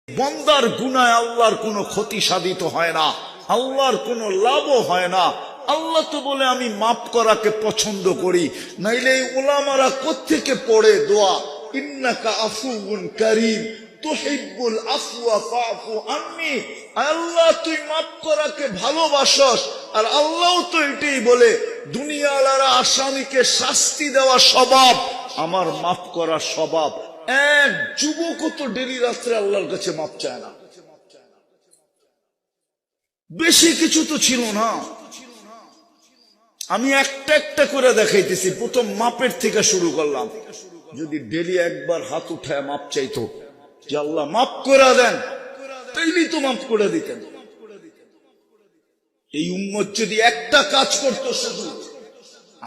বন্দার গুনায় আল্লাহর কোনো ক্ষতি সাধিত হয় না, আল্লাহর কোনো লাভও হয় না। আল্লাহ তো বলে আমি মাফ করাকে পছন্দ করি, নাইলে এই উলামারা কোত্থেকে পড়ে দোয়া, ইন্নাকা আফুউন কারীম তুহিব্বুল আফওয়া ফাফু আন্নি। আল্লাহ তুই মাফ করাকে ভালোবাসস, আর আল্লাহ তো এটাই বলে দুনিয়াওয়ালারা আসামিকে শাস্তি দেওয়া স্বভাব, আমার মাফ করা স্বভাব। এক যুবক তো ডেলি রাত্রে আল্লাহর কাছে মাপ চায় না, বেশি কিছু তো ছিল না। আমি একটা একটা করে দেখাইতেছি। প্রথম মাপের থেকে শুরু করলাম। যদি ডেলি একবার হাত উঠায় মাপ চাইতো যে আল্লাহ মাফ করে দেন, তাইলেই তো মাফ করে দিতেন। এই উম্মত যদি একটা কাজ করতো, শুধু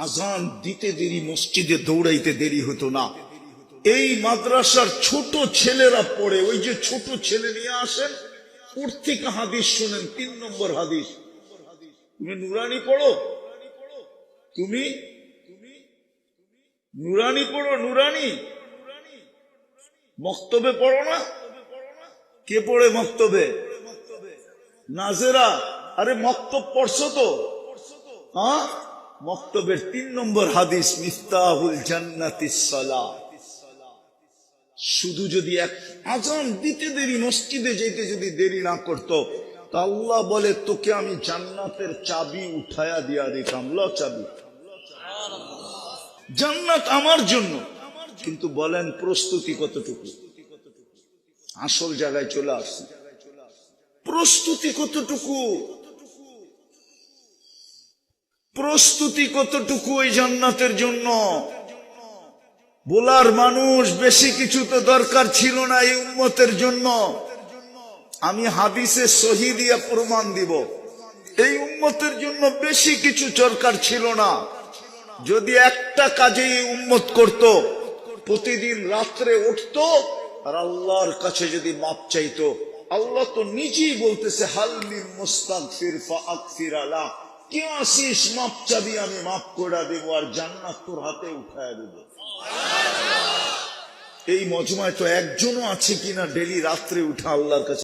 আজান দিতে দেরি মসজিদে দৌড়াইতে দেরি হতো না। এই মাদ্রাসার ছোট ছেলেরা পড়ে, ওই যে ছোট ছেলে নিয়ে আসেন, ওর থেকে হাদিস শুনেন। 3 নম্বর হাদিস। তুমি নুরানি পড়ো, তুমি নুরানি পড়ো, নুরানি মক্তবে পড়ো না? কে পড়ে মক্তবে? নাজেরা। আরে মক্তব পড়ছো তো? হ্যাঁ, মক্তবের 3 নম্বর হাদিস, মিফতাহুল জান্নাতিস সালাহ। শুধু যদি এক আজান দিতে দেরি মসজিদে যেতে যদি দেরি না করতো, তা আল্লাহ বলে তোকে আমি জান্নাতের চাবি উঠায়া দিয়া দিতাম। ল চাবি, জান্নাত আমার জন্য। কিন্তু বলেন প্রস্তুতি কতটুকু? আসল জায়গায় চলে আসছি, প্রস্তুতি কতটুকু? প্রস্তুতি কতটুকু এই জান্নাতের জন্য? বলার মানুষ বেশি কিছু তো দরকার ছিল না এই উম্মতের জন্য। আমি হাদিসে সহি দিয়ে প্রমাণ দিব, এই উম্মতের জন্য বেশি কিছু দরকার ছিল না। যদি একটা কাজে এই উম্মত করত, প্রতিদিন রাত্রে উঠতো আর আল্লাহর কাছে যদি মাপ চাইতো, আল্লাহ তো নিজেই বলতেছে হাল মিন মুস্তাগফির ফাগফির আলা, কে আসিস মাপ চাবি আমি মাপ করে দেব, আর জান্নাত তোর হাতে উঠায় দেব। এই মজমায় তো একজনও আছে কিনা ডেলি রাত্রে উঠা আল্লাহর কাছে